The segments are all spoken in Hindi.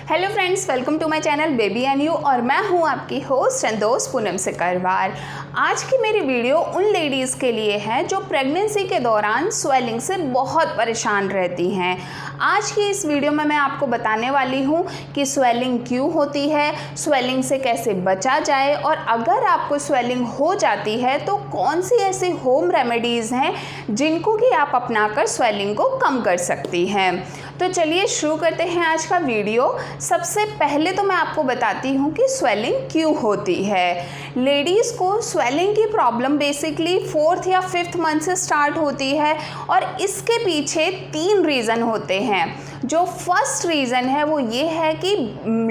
Hello friends, welcome to my channel baby and you और मैं हूं आपकी होस्ट एंड दोस्त पूनम सिकरवार। आज की मेरी वीडियो उन लेडीज़ के लिए है जो प्रेगनेंसी के दौरान स्वेलिंग से बहुत परेशान रहती हैं। आज की इस वीडियो में मैं आपको बताने वाली हूं कि स्वेलिंग क्यों होती है, स्वेलिंग से कैसे बचा जाए और अगर आपको स्वेलिंग हो जाती है तो कौन सी ऐसी होम रेमेडीज़ हैं जिनको कि आप अपनाकर स्वेलिंग को कम कर सकती हैं। तो चलिए शुरू करते हैं आज का वीडियो। सबसे पहले तो मैं आपको बताती हूँ कि स्वेलिंग क्यों होती है। लेडीज़ को स्वेलिंग की प्रॉब्लम बेसिकली 4th या 5th मंथ से स्टार्ट होती है और इसके पीछे 3 रीज़न होते हैं। जो फर्स्ट रीज़न है वो ये है कि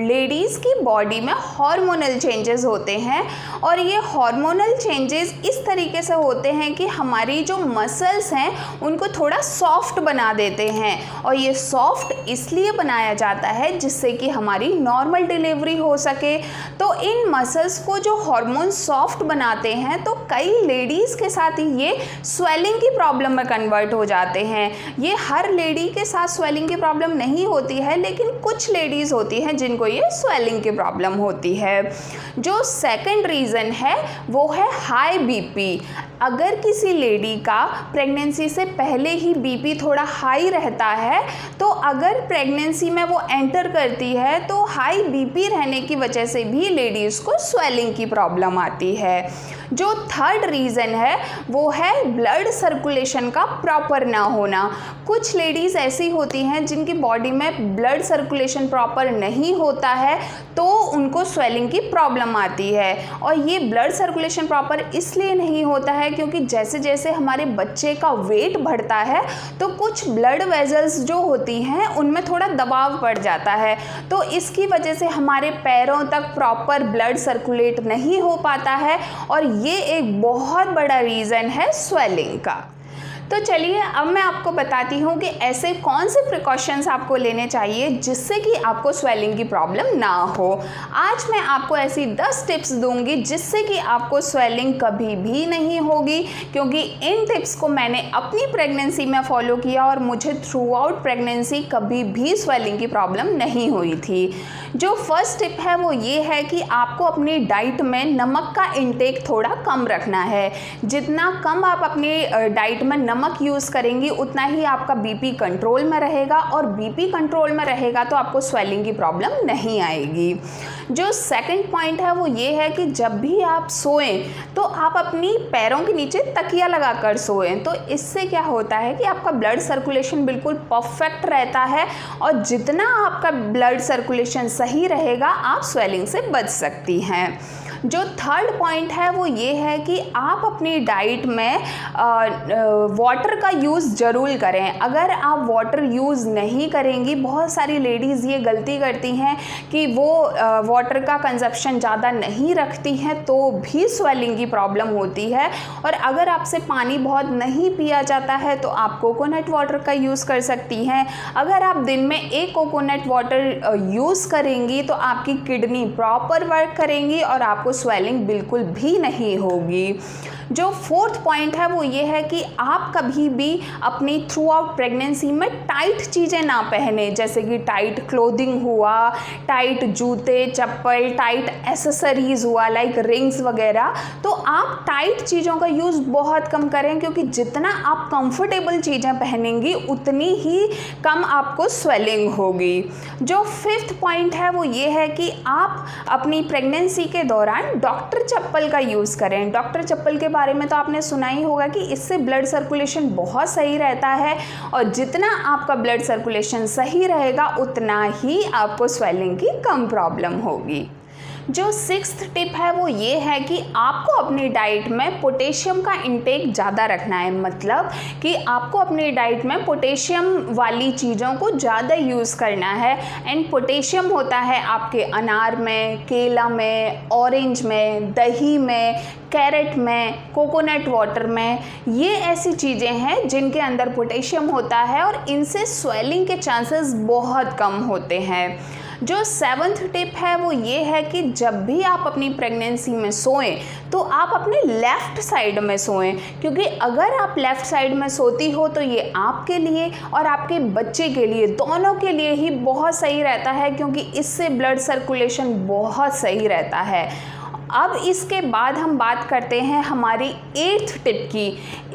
लेडीज़ की बॉडी में हार्मोनल चेंजेस होते हैं और ये हार्मोनल चेंजेस इस तरीके से होते हैं कि हमारी जो मसल्स हैं उनको थोड़ा सॉफ्ट बना देते हैं और ये सॉफ्ट इसलिए बनाया जाता है जिससे कि हमारी नॉर्मल डिलीवरी हो सके। तो इन मसल्स को जो हार्मोन सॉफ्ट बनाते हैं तो कई लेडीज़ के साथ ये स्वेलिंग की प्रॉब्लम में कन्वर्ट हो जाते हैं। ये हर लेडी के साथ स्वेलिंग की प्रॉब्लम नहीं होती है, लेकिन कुछ लेडीज़ होती हैं जिनको ये स्वेलिंग की प्रॉब्लम होती है। जो सेकंड रीज़न है वो है हाई बीपी। अगर किसी लेडी का प्रेगनेंसी से पहले ही बीपी थोड़ा हाई रहता है तो अगर प्रेगनेंसी में वो एंटर करती है तो हाई बीपी रहने की वजह से भी लेडीज़ को स्वेलिंग की प्रॉब्लम आती है। जो थर्ड रीज़न है वो है ब्लड सर्कुलेशन का प्रॉपर ना होना। कुछ लेडीज़ ऐसी होती हैं जिनकी बॉडी में ब्लड सर्कुलेशन प्रॉपर नहीं होता है तो उनको स्वेलिंग की प्रॉब्लम आती है। और ये ब्लड सर्कुलेशन प्रॉपर इसलिए नहीं होता है क्योंकि जैसे जैसे हमारे बच्चे का वेट बढ़ता है तो कुछ ब्लड वेजल्स जो होती हैं उनमें थोड़ा दबाव पड़ जाता है, तो इसकी वजह से हमारे पैरों तक प्रॉपर ब्लड सर्कुलेट नहीं हो पाता है और ये एक बहुत बड़ा रीज़न है स्वेलिंग का। तो चलिए अब मैं आपको बताती हूँ कि ऐसे कौन से प्रिकॉशंस आपको लेने चाहिए जिससे कि आपको स्वेलिंग की प्रॉब्लम ना हो। आज मैं आपको ऐसी 10 टिप्स दूंगी जिससे कि आपको स्वेलिंग कभी भी नहीं होगी, क्योंकि इन टिप्स को मैंने अपनी प्रेगनेंसी में फॉलो किया और मुझे थ्रू आउट प्रेगनेंसी कभी भी स्वेलिंग की प्रॉब्लम नहीं हुई थी। जो फर्स्ट टिप है वो ये है कि आपको अपनी डाइट में नमक का इंटेक थोड़ा कम रखना है। जितना कम आप अपनी डाइट में नमक यूज़ करेंगी उतना ही आपका बीपी कंट्रोल में रहेगा और बीपी कंट्रोल में रहेगा तो आपको स्वेलिंग की प्रॉब्लम नहीं आएगी। जो सेकंड पॉइंट है वो ये है कि जब भी आप सोएं तो आप अपनी पैरों के नीचे तकिया लगा कर सोएं। तो इससे क्या होता है कि आपका ब्लड सर्कुलेशन बिल्कुल परफेक्ट रहता है और जितना आपका ब्लड सर्कुलेशन सही रहेगा आप स्वेलिंग से बच सकती हैं। जो थर्ड पॉइंट है वो ये है कि आप अपनी डाइट में वाटर का यूज़ ज़रूर करें। अगर आप वाटर यूज़ नहीं करेंगी, बहुत सारी लेडीज़ ये गलती करती हैं कि वो वाटर का कंजप्शन ज़्यादा नहीं रखती हैं तो भी स्वेलिंग की प्रॉब्लम होती है। और अगर आपसे पानी बहुत नहीं पिया जाता है तो आप कोकोनट वाटर का यूज़ कर सकती हैं। अगर आप दिन में 1 कोकोनट वाटर यूज़ करेंगी तो आपकी किडनी प्रॉपर वर्क करेंगी और आपको स्वेलिंग बिल्कुल भी नहीं होगी। जो फोर्थ पॉइंट है वो ये है कि आप कभी भी अपनी थ्रू आउट प्रेगनेंसी में टाइट चीज़ें ना पहने, जैसे कि टाइट क्लोथिंग हुआ, टाइट जूते चप्पल, टाइट एसेसरीज़ हुआ लाइक रिंग्स वगैरह। तो आप टाइट चीज़ों का यूज़ बहुत कम करें क्योंकि जितना आप कंफर्टेबल चीज़ें पहनेंगी उतनी ही कम आपको स्वेलिंग होगी। जो फिफ्थ पॉइंट है वो ये है कि आप अपनी प्रेगनेंसी के दौरान डॉक्टर चप्पल का यूज़ करें। डॉक्टर चप्पल के बारे में तो आपने सुना ही होगा कि इससे ब्लड सर्कुलेशन बहुत सही रहता है और जितना आपका ब्लड सर्कुलेशन सही रहेगा उतना ही आपको स्वेलिंग की कम प्रॉब्लम होगी। जो 6th टिप है वो ये है कि आपको अपनी डाइट में पोटेशियम का इंटेक ज़्यादा रखना है। मतलब कि आपको अपनी डाइट में पोटेशियम वाली चीज़ों को ज़्यादा यूज़ करना है। एंड पोटेशियम होता है आपके अनार में, केला में, ऑरेंज में, दही में, कैरेट में, कोकोनट वाटर में। ये ऐसी चीज़ें हैं जिनके अंदर पोटेशियम होता है और इनसे स्वेलिंग के चांसेस बहुत कम होते हैं। जो 7th टिप है वो ये है कि जब भी आप अपनी प्रेगनेंसी में सोएं तो आप अपने लेफ़्ट साइड में सोएं, क्योंकि अगर आप लेफ़्ट साइड में सोती हो तो ये आपके लिए और आपके बच्चे के लिए, दोनों के लिए ही बहुत सही रहता है, क्योंकि इससे ब्लड सर्कुलेशन बहुत सही रहता है। अब इसके बाद हम बात करते हैं हमारी 8th टिप की।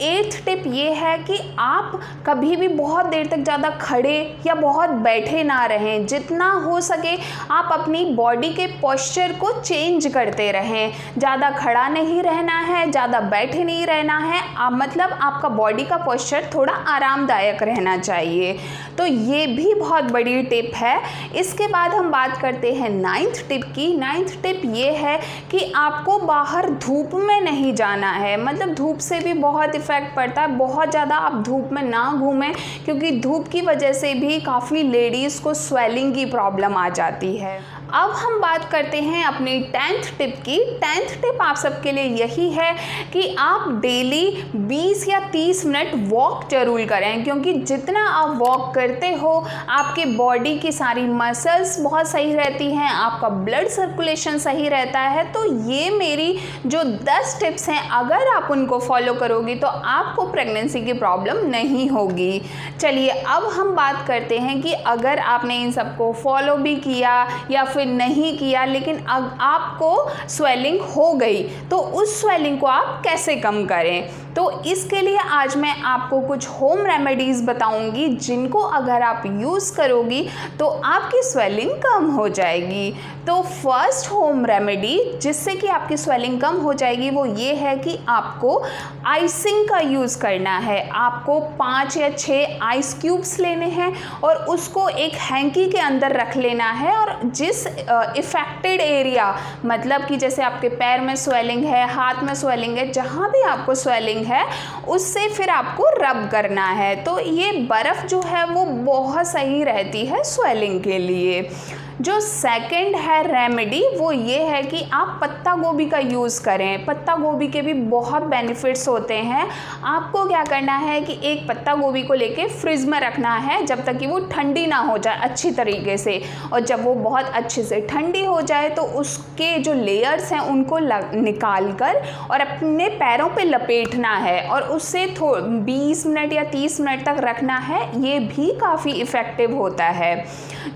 8th टिप ये है कि आप कभी भी बहुत देर तक ज़्यादा खड़े या बहुत बैठे ना रहें। जितना हो सके आप अपनी बॉडी के पोस्चर को चेंज करते रहें। ज़्यादा खड़ा नहीं रहना है, ज़्यादा बैठे नहीं रहना है, मतलब आपका बॉडी का पोस्चर थोड़ा आरामदायक रहना चाहिए। तो ये भी बहुत बड़ी टिप है। इसके बाद हम बात करते हैं 9th टिप की। 9th टिप ये है कि आपको बाहर धूप में नहीं जाना है, मतलब धूप से भी बहुत इफ़ेक्ट पड़ता है। बहुत ज़्यादा आप धूप में ना घूमें, क्योंकि धूप की वजह से भी काफ़ी लेडीज़ को स्वेलिंग की प्रॉब्लम आ जाती है। अब हम बात करते हैं अपनी 10th टिप की। 10th टिप आप सबके लिए यही है कि आप डेली 20 या 30 मिनट वॉक जरूर करें, क्योंकि जितना आप वॉक करते हो आपके बॉडी की सारी मसल्स बहुत सही रहती हैं, आपका ब्लड सर्कुलेशन सही रहता है। तो ये मेरी जो 10 टिप्स हैं, अगर आप उनको फॉलो करोगी तो आपको प्रेगनेंसी की प्रॉब्लम नहीं होगी। चलिए अब हम बात करते हैं कि अगर आपने इन सबको फॉलो भी किया या फिर नहीं किया, लेकिन अब आपको स्वेलिंग हो गई, तो उस स्वेलिंग को आप कैसे कम करें। तो इसके लिए आज मैं आपको कुछ होम रेमेडीज़ बताऊंगी, जिनको अगर आप यूज़ करोगी तो आपकी स्वेलिंग कम हो जाएगी। तो फर्स्ट होम रेमेडी जिससे कि आपकी स्वेलिंग कम हो जाएगी वो ये है कि आपको आइसिंग का यूज़ करना है। आपको 5 या 6 आइस क्यूब्स लेने हैं और उसको एक हैंकी के अंदर रख लेना है, और जिस इफ़ेक्टेड एरिया, मतलब कि जैसे आपके पैर में स्वेलिंग है, हाथ में स्वेलिंग है, जहाँ भी आपको स्वेलिंग है उससे फिर आपको रब करना है। तो ये बर्फ़ जो है वो बहुत सही रहती है स्वेलिंग के लिए। जो सेकंड है रेमेडी वो ये है कि आप पत्ता गोभी का यूज़ करें। पत्ता गोभी के भी बहुत बेनिफिट्स होते हैं। आपको क्या करना है कि एक पत्ता गोभी को लेके फ्रिज में रखना है जब तक कि वो ठंडी ना हो जाए अच्छी तरीके से, और जब वो बहुत अच्छे से ठंडी हो जाए तो उसके जो लेयर्स हैं उनको निकाल कर और अपने पैरों पे लपेटना है और उससे 20 मिनट या 30 मिनट तक रखना है। ये भी काफ़ी इफ़ेक्टिव होता है।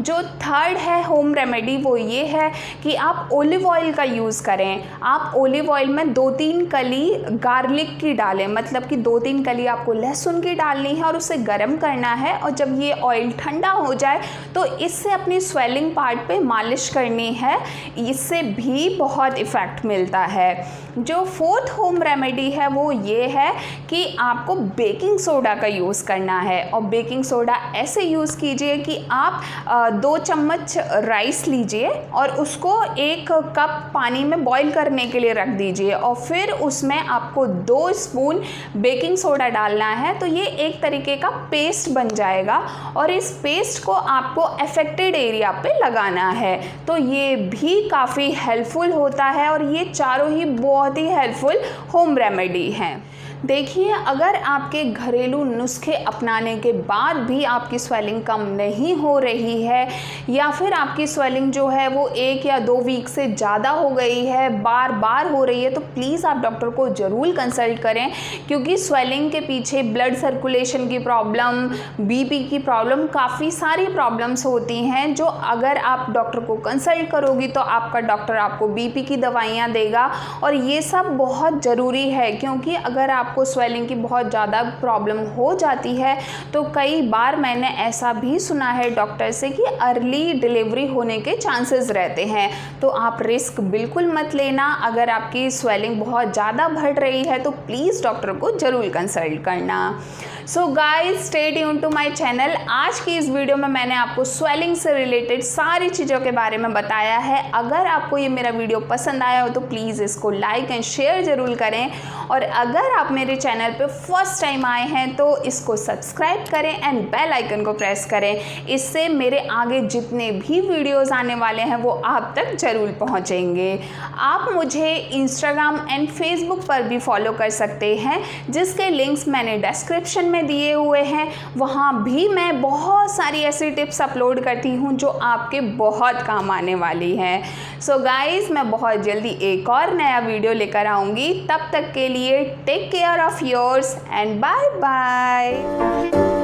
जो थर्ड है होम रेमेडी वो ये है कि आप ओलिव ऑयल का यूज़ करें। आप ओलिव ऑयल में 2-3 कली गार्लिक की डालें, मतलब कि 2-3 कली आपको लहसुन की डालनी है और उसे गर्म करना है, और जब ये ऑयल ठंडा हो जाए तो इससे अपनी स्वेलिंग पार्ट पे मालिश करनी है। इससे भी बहुत इफ़ेक्ट मिलता है। जो फोर्थ होम रेमेडी है वो ये है कि आपको बेकिंग सोडा का यूज़ करना है, और बेकिंग सोडा ऐसे यूज़ कीजिए कि आप 2 चम्मच राइस लीजिए और उसको 1 कप पानी में बॉईल करने के लिए रख दीजिए, और फिर उसमें आपको 2 स्पून बेकिंग सोडा डालना है। तो ये एक तरीके का पेस्ट बन जाएगा, और इस पेस्ट को आपको अफेक्टेड एरिया पे लगाना है। तो ये भी काफ़ी हेल्पफुल होता है, और ये चारों ही बहुत ही हेल्पफुल होम रेमेडी हैं। देखिए, अगर आपके घरेलू नुस्खे अपनाने के बाद भी आपकी स्वेलिंग कम नहीं हो रही है, या फिर आपकी स्वेलिंग जो है वो 1 या 2 वीक से ज़्यादा हो गई है, बार बार हो रही है, तो प्लीज़ आप डॉक्टर को ज़रूर कंसल्ट करें, क्योंकि स्वेलिंग के पीछे ब्लड सर्कुलेशन की प्रॉब्लम, बीपी की प्रॉब्लम, काफ़ी सारी प्रॉब्लम्स होती हैं, जो अगर आप डॉक्टर को कंसल्ट करोगी तो आपका डॉक्टर आपको बीपी की दवाइयाँ देगा। और ये सब बहुत ज़रूरी है, क्योंकि अगर आपको स्वेलिंग की बहुत ज़्यादा प्रॉब्लम हो जाती है तो कई बार मैंने ऐसा भी सुना है डॉक्टर से कि अर्ली डिलीवरी होने के चांसेस रहते हैं। तो आप रिस्क बिल्कुल मत लेना। अगर आपकी स्वेलिंग बहुत ज़्यादा बढ़ रही है तो प्लीज़ डॉक्टर को ज़रूर कंसल्ट करना। So guys, stay tuned to my channel. आज की इस वीडियो में मैंने आपको स्वेलिंग से रिलेटेड सारी चीज़ों के बारे में बताया है। अगर आपको ये मेरा वीडियो पसंद आया हो तो प्लीज़ इसको लाइक एंड शेयर ज़रूर करें, और अगर आप मेरे चैनल पे फर्स्ट टाइम आए हैं तो इसको सब्सक्राइब करें एंड बेल आइकन को प्रेस करें। इससे मेरे आगे जितने भी वीडियोस आने वाले हैं वो आप तक ज़रूर पहुंचेंगे। आप मुझे इंस्टाग्राम एंड फेसबुक पर भी फॉलो कर सकते हैं, जिसके लिंक्स मैंने डिस्क्रिप्शन में दिए हुए हैं। वहाँ भी मैं बहुत सारी ऐसी टिप्स अपलोड करती हूँ जो आपके बहुत काम आने वाली हैं। सो गाइज़, मैं बहुत जल्दी एक और नया वीडियो लेकर आऊँगी। तब तक के लिए take care of yours and bye bye.